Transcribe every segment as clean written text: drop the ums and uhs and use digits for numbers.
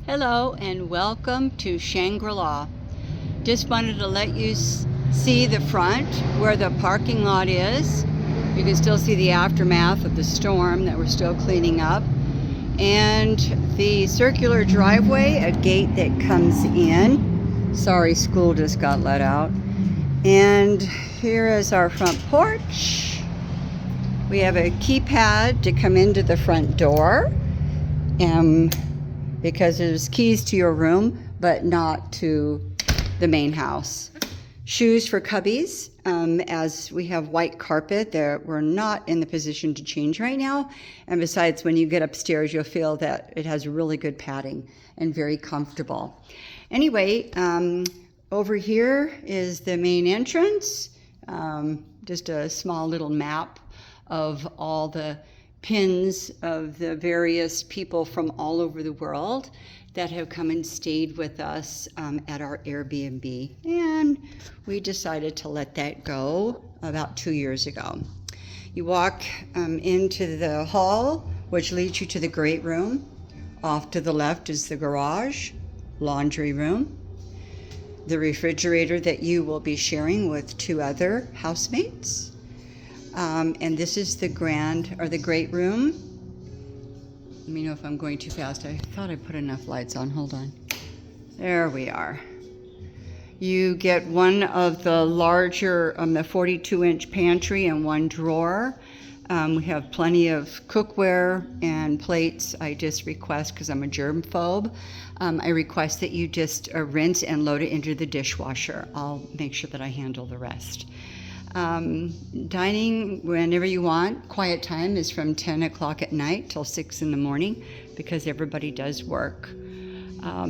Hello and welcome to Shangri-la. Just wanted to let you see the front where the parking lot is. You can still see the aftermath of the storm that we're still cleaning up. And the circular driveway, a gate that comes in. Sorry, school just got let out. And here is our front porch. We have a keypad to come into the front door. Because there's keys to your room, but not to the main house. Shoes for cubbies, as we have white carpet there. We're not in the position to change right now. And besides, when you get upstairs, you'll feel that it has really good padding and very comfortable. Anyway, over here is the main entrance. Just a small little map of all the pins of the various people from all over the world that have come and stayed with us at our Airbnb. And we decided to let that go about 2 years ago. You walk into the hall, which leads you to the great room. Off to the left is the garage, laundry room, the refrigerator that you will be sharing with 2 other housemates. And this is the great room. Let me know if I'm going too fast. I thought I put enough lights on. Hold on. There we are. You get one of the larger, the 42-inch pantry and 1 drawer. We have plenty of cookware and plates. I just request, because I'm a germ phobe, I request that you just rinse and load it into the dishwasher. I'll make sure that I handle the rest. Dining whenever you want. Quiet time is from 10 o'clock at night till 6 in the morning because everybody does work.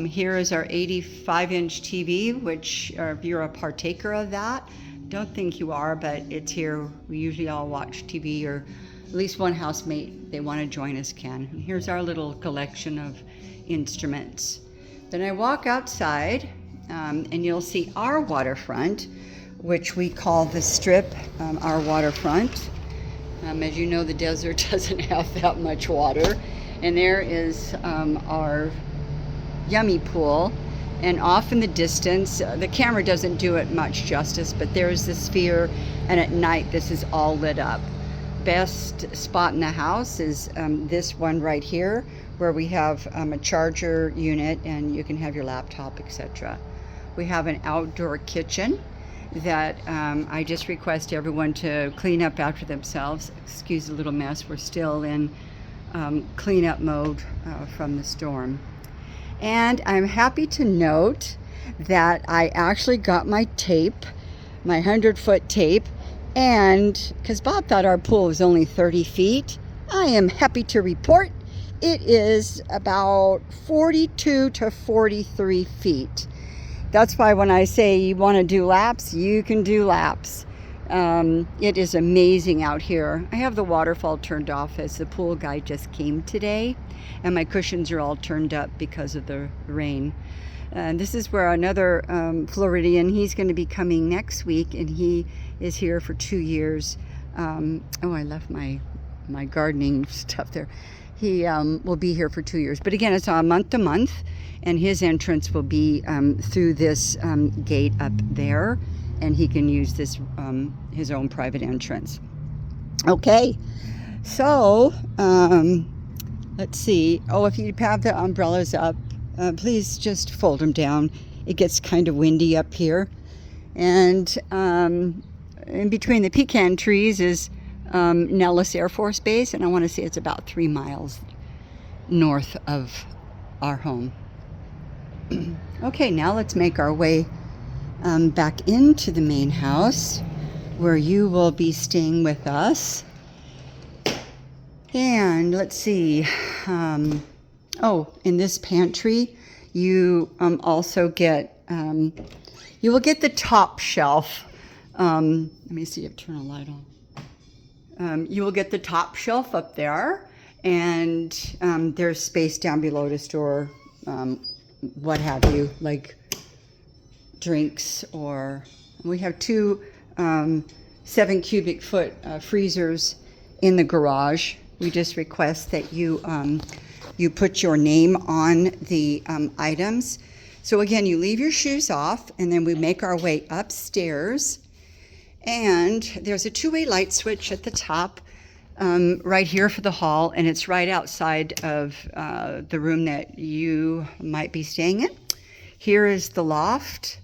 Here is our 85-inch TV, which if you're a partaker of that, don't think you are, but it's here. We usually all watch TV, or at least one housemate, they want to join us, can. And here's our little collection of instruments. Then I walk outside and you'll see our waterfront, which we call the Strip, our waterfront. As you know, the desert doesn't have that much water. And there is our yummy pool. And off in the distance, the camera doesn't do it much justice, but there's the sphere, and at night this is all lit up. Best spot in the house is this one right here, where we have a charger unit and you can have your laptop, etc. We have an outdoor kitchen that I just request everyone to clean up after themselves. Excuse the little mess. We're still in cleanup mode from the storm. And I'm happy to note that I actually got my tape, my 100-foot tape, and because Bob thought our pool was only 30 feet, I am happy to report it is about 42 to 43 feet. That's why when I say you want to do laps, you can do laps. It is amazing out here. I have the waterfall turned off as the pool guy just came today, and my cushions are all turned up because of the rain. This is where another Floridian, he's going to be coming next week, and he is here for 2 years. Oh, I left my gardening stuff there. He will be here for 2 years. But again, it's on month to month, and his entrance will be through this gate up there, and he can use this his own private entrance. Okay, so let's see. Oh, if you have the umbrellas up, please just fold them down. It gets kind of windy up here. And in between the pecan trees is Nellis Air Force Base, and I want to say it's about 3 miles north of our home. Okay, now let's make our way back into the main house where you will be staying with us. And let's see. Oh, in this pantry, you also get, you will get the top shelf. Let me see if I turn a light on. You will get the top shelf up there, and there's space down below to store what have you, like drinks, or we have 2 7 cubic foot freezers in the garage. We just request that you you put your name on the items. So again, you leave your shoes off, and then we make our way upstairs. And there's a two-way light switch at the top right here for the hall, and it's right outside of the room that you might be staying in. Here is the loft.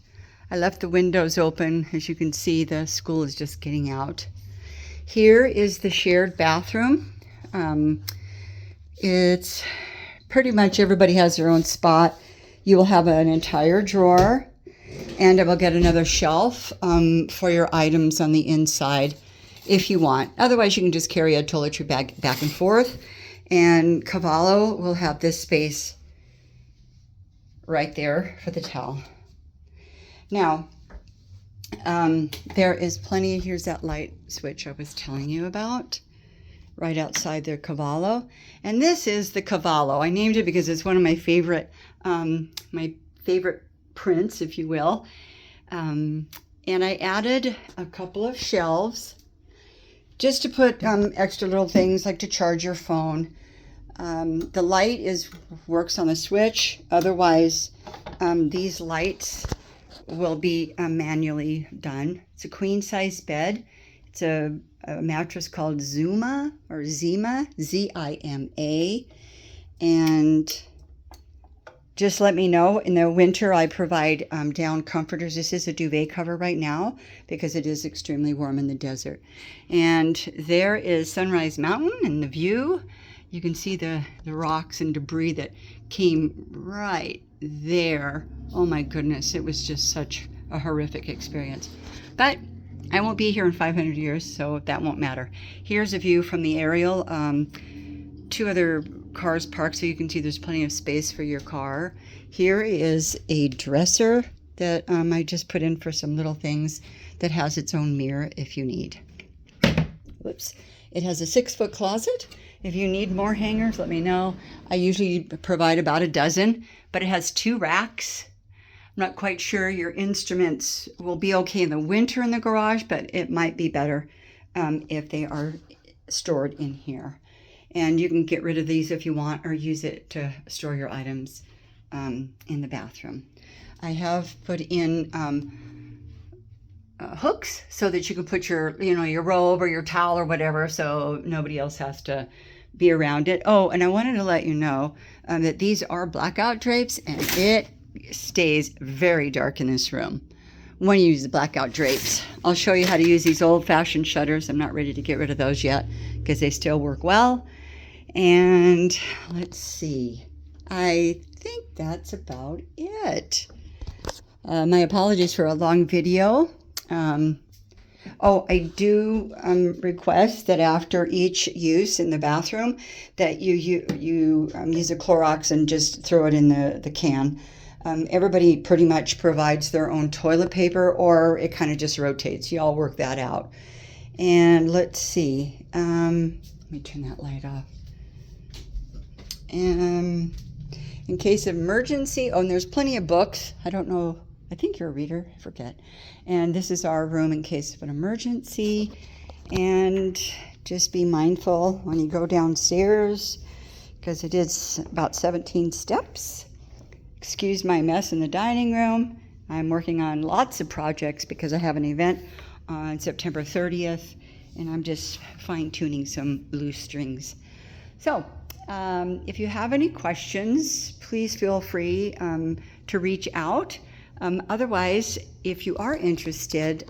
I left the windows open. As you can see, the school is just getting out. Here is the shared bathroom. It's pretty much everybody has their own spot. You will have an entire drawer, and I will get another shelf for your items on the inside if you want. Otherwise, you can just carry a toiletry bag back and forth. And Cavallo will have this space right there for the towel. Now, there is plenty. Here's that light switch I was telling you about, right outside the Cavallo. And this is the Cavallo. I named it because it's one of my favorite prints, if you will. And I added a couple of shelves just to put extra little things like to charge your phone. The light works on the switch. Otherwise, these lights will be manually done. It's a queen size bed. It's a mattress called Zima, Z-I-M-A. And just let me know. In the winter, I provide down comforters. This is a duvet cover right now because it is extremely warm in the desert. And there is Sunrise Mountain and the view. You can see the rocks and debris that came right there. Oh my goodness, it was just such a horrific experience. But I won't be here in 500 years, so that won't matter. Here's a view from the aerial. Two other cars parked, so you can see there's plenty of space for your car. Here is a dresser that I just put in for some little things that has its own mirror if you need. Whoops. It has a 6-foot closet. If you need more hangers, let me know. I usually provide about a dozen, but it has 2 racks. I'm not quite sure your instruments will be okay in the winter in the garage, but it might be better if they are stored in here. And you can get rid of these if you want, or use it to store your items in the bathroom. I have put in hooks so that you can put your robe or your towel or whatever, so nobody else has to be around it. Oh, and I wanted to let you know that these are blackout drapes, and it stays very dark in this room when you use the blackout drapes. I'll show you how to use these old-fashioned shutters. I'm not ready to get rid of those yet because they still work well. And let's see, I think that's about it. My apologies for a long video. I do request that after each use in the bathroom that you use a Clorox and just throw it in the can. Everybody pretty much provides their own toilet paper, or it kind of just rotates. You all work that out. And let's see. Let me turn that light off. In case of emergency, and there's plenty of books. I don't know. I think you're a reader. I forget. And this is our room in case of an emergency. And just be mindful when you go downstairs, because it is about 17 steps. Excuse my mess in the dining room. I'm working on lots of projects because I have an event on September 30th, and I'm just fine-tuning some loose strings. So, if you have any questions, please feel free to reach out. Otherwise, if you are interested,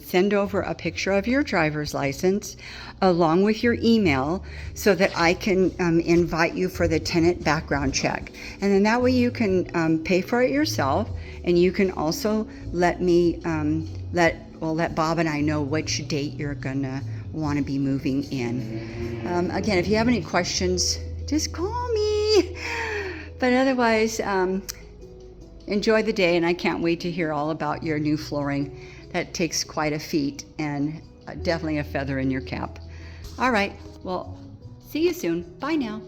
send over a picture of your driver's license along with your email so that I can invite you for the tenant background check. And then that way you can pay for it yourself, and you can also let me let Bob and I know which date you're gonna want to be moving in. Again, if you have any questions, just call me. But otherwise, enjoy the day, and I can't wait to hear all about your new flooring. That takes quite a feat, and definitely a feather in your cap. All right, well, see you soon. Bye now.